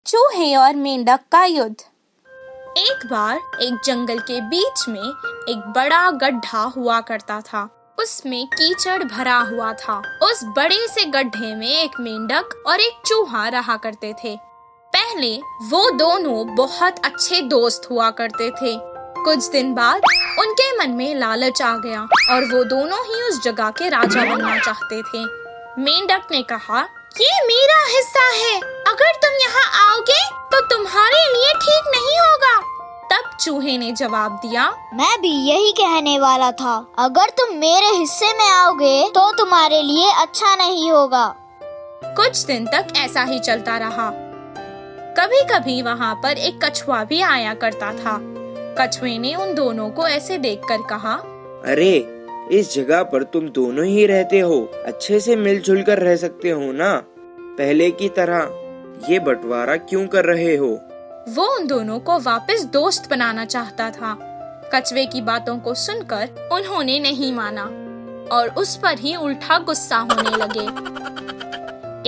चूहे और मेंढक का युद्ध। एक बार एक जंगल के बीच में एक बड़ा गड्ढा हुआ करता था। उसमें कीचड़ भरा हुआ था। उस बड़े से गड्ढे में एक मेंढक और एक चूहा रहा करते थे। पहले वो दोनों बहुत अच्छे दोस्त हुआ करते थे। कुछ दिन बाद उनके मन में लालच आ गया और वो दोनों ही उस जगह के राजा बनना चाहते थे। मेंढक ने कहा, ये मेरा हिस्सा है, अगर तुम यहाँ आओगे तो तुम्हारे लिए ठीक नहीं होगा। तब चूहे ने जवाब दिया, मैं भी यही कहने वाला था, अगर तुम मेरे हिस्से में आओगे तो तुम्हारे लिए अच्छा नहीं होगा। कुछ दिन तक ऐसा ही चलता रहा। कभी कभी वहाँ पर एक कछुआ भी आया करता था। कछुए ने उन दोनों को ऐसे देखकर कहा, अरे इस जगह पर तुम दोनों ही रहते हो, अच्छे से मिलजुल कर रह सकते हो ना, पहले की तरह ये बंटवारा क्यों कर रहे हो? वो उन दोनों को वापस दोस्त बनाना चाहता था। कछुए की बातों को सुनकर उन्होंने नहीं माना और उस पर ही उल्टा गुस्सा होने लगे।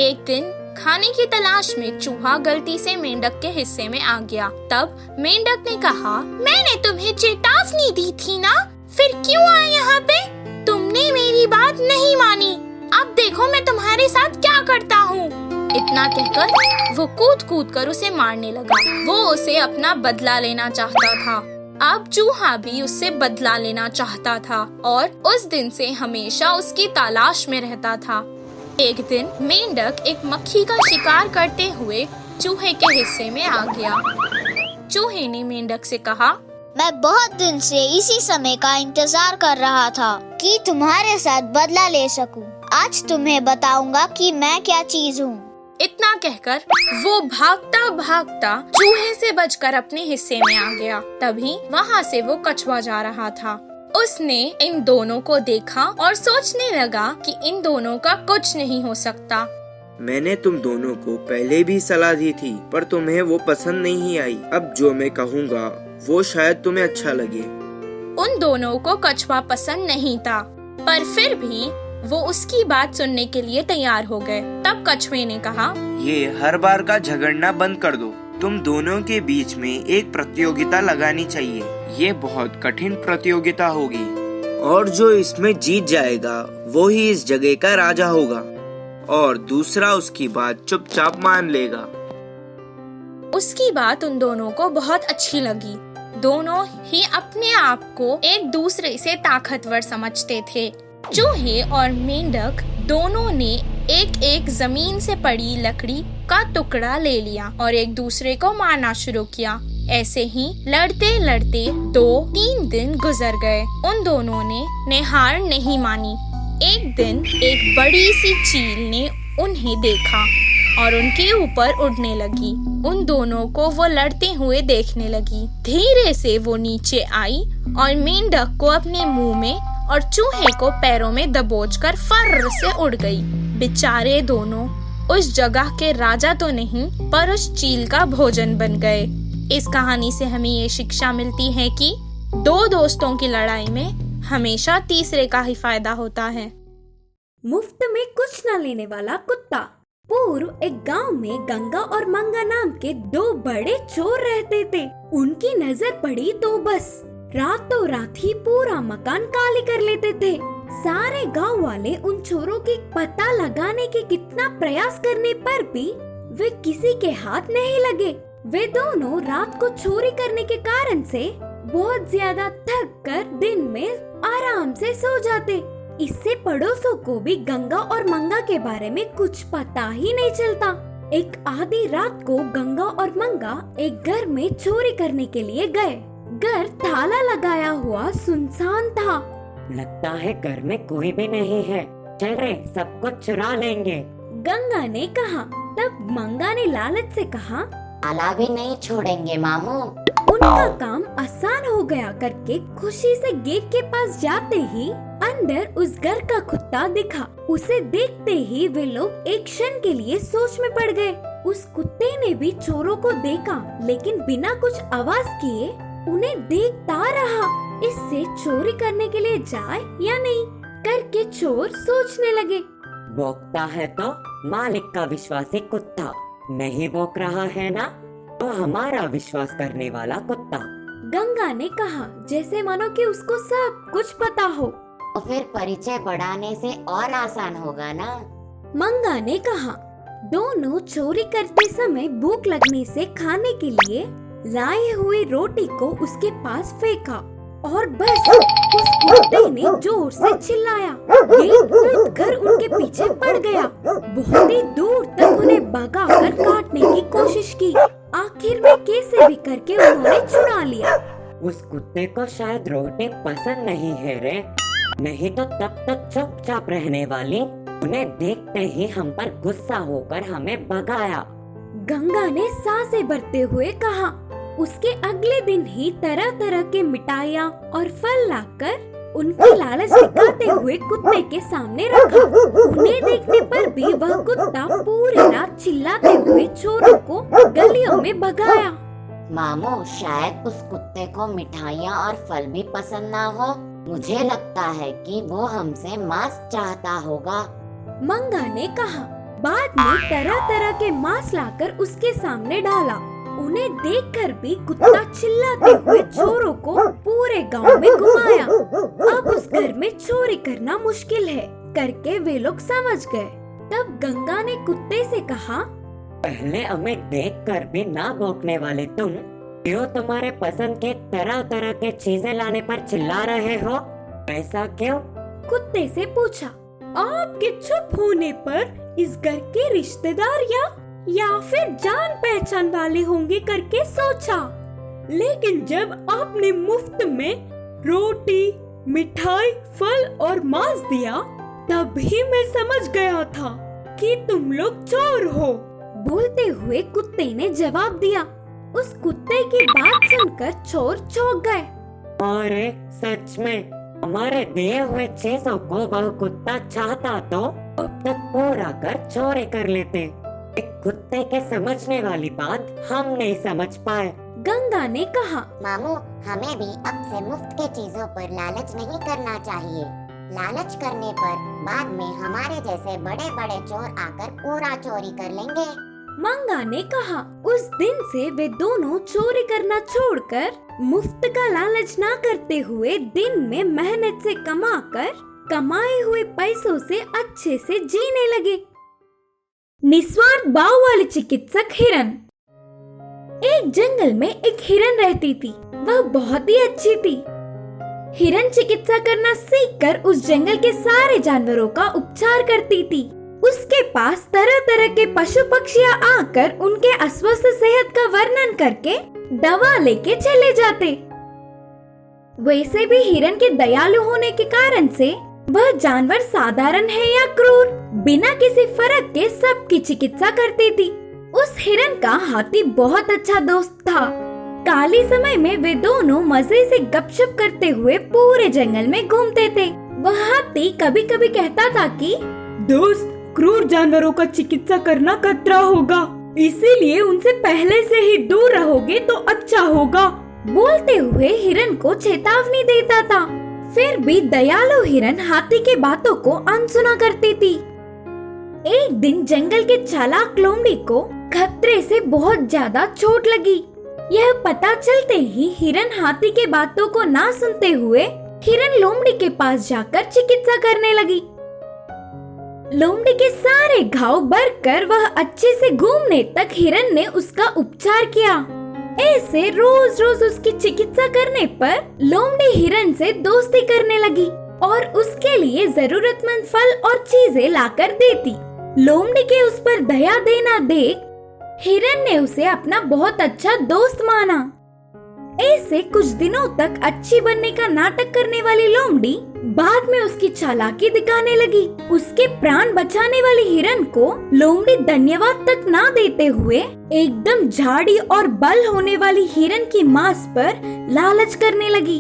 एक दिन खाने की तलाश में चूहा गलती से मेंढक के हिस्से में आ गया। तब मेंढक ने कहा, मैंने तुम्हें चेतावनी दी थी ना, फिर क्यों आए यहाँ पे? तुमने मेरी बात नहीं मानी, अब देखो मैं तुम्हारे साथ क्या करता हूँ। इतना कहकर वो कूद कूद कर उसे मारने लगा। वो उसे अपना बदला लेना चाहता था। अब चूहा भी उससे बदला लेना चाहता था और उस दिन से हमेशा उसकी तलाश में रहता था। एक दिन मेंढक एक मक्खी का शिकार करते हुए चूहे के हिस्से में आ गया। चूहे ने मेंढक से कहा, मैं बहुत दिन से इसी समय का इंतजार कर रहा था कि तुम्हारे साथ बदला ले सकूं। आज तुम्हें बताऊंगा कि मैं क्या चीज हूँ। इतना कहकर वो भागता भागता चूहे से बचकर अपने हिस्से में आ गया। तभी वहाँ से वो कछुआ जा रहा था। उसने इन दोनों को देखा और सोचने लगा कि इन दोनों का कुछ नहीं हो सकता। मैंने तुम दोनों को पहले भी सलाह दी थी, पर तुम्हें वो पसंद नहीं आई। अब जो मैं कहूँगा वो शायद तुम्हें अच्छा लगे। उन दोनों को कछुआ पसंद नहीं था, पर फिर भी वो उसकी बात सुनने के लिए तैयार हो गए। तब कछुए ने कहा, ये हर बार का झगड़ना बंद कर दो। तुम दोनों के बीच में एक प्रतियोगिता लगानी चाहिए। ये बहुत कठिन प्रतियोगिता होगी और जो इसमें जीत जाएगा वो ही इस जगह का राजा होगा और दूसरा उसकी बात चुपचाप मान लेगा। उसकी बात उन दोनों को बहुत अच्छी लगी। दोनों ही अपने आप को एक दूसरे से ताकतवर समझते थे। चूहे और मेंढक दोनों ने एक एक जमीन से पड़ी लकड़ी का टुकड़ा ले लिया और एक दूसरे को मारना शुरू किया। ऐसे ही लड़ते लड़ते 2-3 दिन गुजर गए। उन दोनों ने हार नहीं मानी। एक दिन एक बड़ी सी चील ने उन्हें देखा और उनके ऊपर उड़ने लगी। उन दोनों को वो लड़ते हुए देखने लगी। धीरे से वो नीचे आई और मेंढक को अपने मुंह में और चूहे को पैरों में दबोचकर फर्र से उड़ गई। बेचारे दोनों उस जगह के राजा तो नहीं, पर उस चील का भोजन बन गए। इस कहानी से हमें ये शिक्षा मिलती है कि दो दोस्तों की लड़ाई में हमेशा तीसरे का ही फायदा होता है। मुफ्त में कुछ न लेने वाला कुत्ता। पूर्व एक गांव में गंगा और मंगा नाम के 2 बड़े चोर रहते थे। उनकी नजर पड़ी तो बस रातों रात ही पूरा मकान काले कर लेते थे। सारे गांव वाले उन चोरों के पता लगाने के कितना प्रयास करने पर भी वे किसी के हाथ नहीं लगे। वे दोनों रात को चोरी करने के कारण से बहुत ज्यादा थक कर दिन में आराम से सो जाते। इससे पड़ोसों को भी गंगा और मंगा के बारे में कुछ पता ही नहीं चलता। एक आधी रात को गंगा और मंगा एक घर में चोरी करने के लिए गए। घर ताला लगाया हुआ सुनसान था। लगता है घर में कोई भी नहीं है, चल रे सब कुछ चुरा लेंगे, गंगा ने कहा। तब मंगा ने लालच से कहा, ताला भी नहीं छोड़ेंगे मामू। उनका काम आसान हो गया करके खुशी से गेट के पास जाते ही अंदर उस घर का कुत्ता दिखा। उसे देखते ही वे लोग एक क्षण के लिए सोच में पड़ गए। उस कुत्ते ने भी चोरों को देखा, लेकिन बिना कुछ आवाज किए उन्हें देखता रहा। इससे चोरी करने के लिए जाए या नहीं करके चोर सोचने लगे। भौंकता है तो मालिक का विश्वासी कुत्ता, नहीं भौंक रहा है ना, तो हमारा विश्वास करने वाला कुत्ता। गंगा ने कहा, जैसे मानो कि उसको सब कुछ पता हो। तो फिर परिचय बढ़ाने से और आसान होगा ना। मंगा ने कहा। दोनों चोरी करते समय भूख लगने से खाने के लिए लाए हुए रोटी को उसके पास फेंका और बस उस कुत्ते ने जोर से चिल्लाया। ये कूद कर उनके पीछे पड़ गया। बहुत ही दूर तक उन्हें भगाकर काटने की कोशिश की। आखिर में कैसे भी करके उन्होंने छुड़ा लिया। उस कुत्ते को शायद रोटी पसंद नहीं है रे, नहीं तो तब तक चुपचाप रहने वाली। उन्हें देखते ही हम पर गुस्सा होकर हमें भगाया। गंगा ने सांसें भरते हुए कहा। उसके अगले दिन ही तरह तरह के मिठाइयाँ और फल लाकर उनकी लालच दिखाते हुए कुत्ते के सामने रखा। उन्हें देखने पर भी वह कुत्ता पूरी रात चिल्लाते हुए चोरों को गलियों में भगाया। मामू, शायद उस कुत्ते को मिठाइयाँ और फल भी पसंद ना हो। मुझे लगता है कि वो हमसे मांस चाहता होगा। मंगा ने कहा। बाद में तरह तरह के मांस लाकर उसके सामने डाला। उन्हें देखकर भी कुत्ता चिल्लाते हुए चोरों को पूरे गांव में घुमाया। अब उस घर में चोरी करना मुश्किल है करके वे लोग समझ गए। तब गंगा ने कुत्ते से कहा, पहले हमें देखकर भी ना भौंकने वाले तुम क्यों तुम्हारे पसंद के तरह तरह के चीजें लाने पर चिल्ला रहे हो? ऐसा क्यों? कुत्ते से पूछा। आपके चुप होने पर इस घर के रिश्तेदार या फिर जान पहचान वाले होंगे करके सोचा, लेकिन जब आपने मुफ्त में रोटी, मिठाई, फल और मांस दिया, तभी मैं समझ गया था कि तुम लोग चोर हो। बोलते हुए कुत्ते ने जवाब दिया। उस कुत्ते की बात सुनकर चोर चौंक गए। अरे सच में हमारे दिए हुए चीजों को वह कुत्ता चाहता तो अब तक पूरा कर चोरी कर लेते। एक कुत्ते के समझने वाली बात हम नहीं समझ पाए। गंगा ने कहा, मामू, हमें भी अब से मुफ्त के चीजों पर लालच नहीं करना चाहिए। लालच करने पर बाद में हमारे जैसे बड़े बड़े चोर आकर पूरा चोरी कर लेंगे। मंगा ने कहा। उस दिन से वे दोनों चोरी करना छोड़कर मुफ्त का लालच ना करते हुए दिन में मेहनत से कमाकर कमाए हुए पैसों से अच्छे से जीने लगे। निस्वार्थ भाव वाले चिकित्सक हिरन। एक जंगल में एक हिरन रहती थी। वह बहुत ही अच्छी थी। हिरन चिकित्सा करना सीखकर उस जंगल के सारे जानवरों का उपचार करती थी। उसके पास तरह तरह के पशु पक्षियाँ आकर उनके अस्वस्थ सेहत का वर्णन करके दवा लेके चले जाते। वैसे भी हिरन के दयालु होने के कारण से वह जानवर साधारण है या क्रूर, बिना किसी फर्क के सबकी चिकित्सा करती थी। उस हिरन का हाथी बहुत अच्छा दोस्त था। काली समय में वे दोनों मजे से गपशप करते हुए पूरे जंगल में घूमते थे। वह हाथी कभी कभी कहता था कि दोस्त, क्रूर जानवरों का चिकित्सा करना खतरा होगा, इसीलिए उनसे पहले से ही दूर रहोगे तो अच्छा होगा। बोलते हुए हिरन को चेतावनी देता था। फिर भी दयालु हिरन हाथी के बातों को अनसुना करती थी। एक दिन जंगल के चालाक लोमड़ी को खतरे से बहुत ज्यादा चोट लगी। यह पता चलते ही हिरन हाथी के बातों को ना सुनते हुए हिरन लोमड़ी के पास जाकर चिकित्सा करने लगी। लोमड़ी के सारे घाव भरकर वह अच्छे से घूमने तक हिरन ने उसका उपचार किया। ऐसे रोज रोज उसकी चिकित्सा करने पर लोमड़ी हिरन से दोस्ती करने लगी और उसके लिए जरूरतमंद फल और चीजें लाकर देती। लोमड़ी के उस पर दया देना देख हिरन ने उसे अपना बहुत अच्छा दोस्त माना। ऐसे कुछ दिनों तक अच्छी बनने का नाटक करने वाली लोमड़ी बाद में उसकी चालाकी दिखाने लगी। उसके प्राण बचाने वाली हिरन को लोमड़ी धन्यवाद तक ना देते हुए एकदम झाड़ी और बल होने वाली हिरन की मांस पर लालच करने लगी।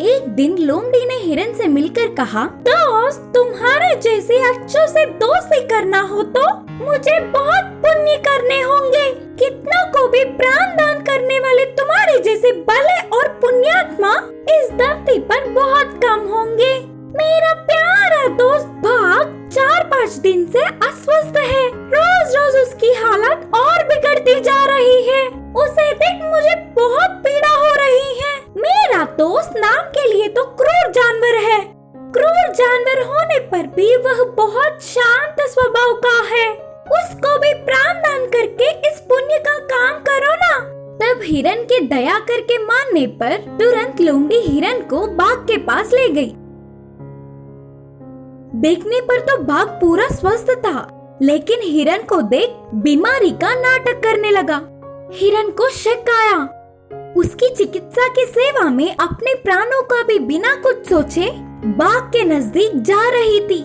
एक दिन लोमड़ी ने हिरन से मिलकर कहा, दोस्त, तुम्हारे जैसे अच्छों से दोस्ती करना हो तो मुझे बहुत पुण्य करने होंगे। कितनों को भी प्राण दान करने वाले तुम्हारे जैसे भले और पुण्यात्मा इस धरती पर बहुत कम होंगे। मेरा प्यारा दोस्त भाग 4-5 दिन से अस्वस्थ है। रोज रोज उसकी हालत और रही है। उसे देख मुझे बहुत पीड़ा हो रही है। मेरा दोस्त नाम के लिए तो क्रूर जानवर है। क्रूर जानवर होने पर भी वह बहुत शांत स्वभाव का है। उसको भी प्राण दान करके इस पुण्य का काम करो ना। तब हिरन के दया करके मानने पर तुरंत लोमड़ी हिरन को बाघ के पास ले गई। देखने पर तो बाघ पूरा स्वस्थ था, लेकिन हिरन को देख बीमारी का नाटक करने लगा। हिरन को शक आया। उसकी चिकित्सा की सेवा में अपने प्राणों का भी बिना कुछ सोचे बाघ के नजदीक जा रही थी।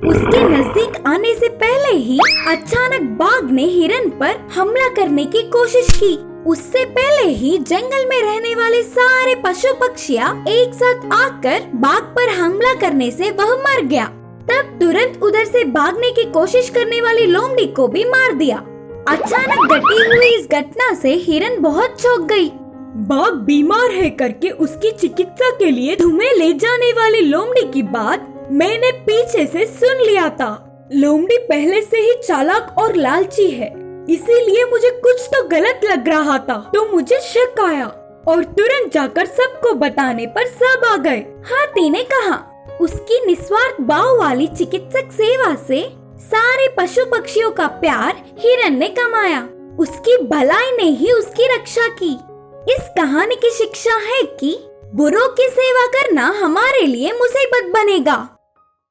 उसके नजदीक आने से पहले ही अचानक बाघ ने हिरन पर हमला करने की कोशिश की। उससे पहले ही जंगल में रहने वाले सारे पशु पक्षियाँ एक साथ आकर बाघ पर हमला करने से वह मर गया। तब तुरंत उधर से भागने की कोशिश करने वाली लोमड़ी को भी मार दिया। अचानक घटी हुई इस घटना से हिरन बहुत चौंक गई। बाघ बीमार है करके उसकी चिकित्सा के लिए तुम्हें ले जाने वाली लोमड़ी की बात मैंने पीछे से सुन लिया था। लोमड़ी पहले से ही चालाक और लालची है, इसीलिए मुझे कुछ तो गलत लग रहा था, तो मुझे शक आया और तुरंत जाकर सबको बताने पर सब आ गए। हाथी ने कहा, उसकी निस्वार्थ भाव वाली चिकित्सक सेवा से सारे पशु पक्षियों का प्यार हिरन ने कमाया। उसकी भलाई ने ही उसकी रक्षा की। इस कहानी की शिक्षा है कि बुरों की सेवा करना हमारे लिए मुसीबत बनेगा।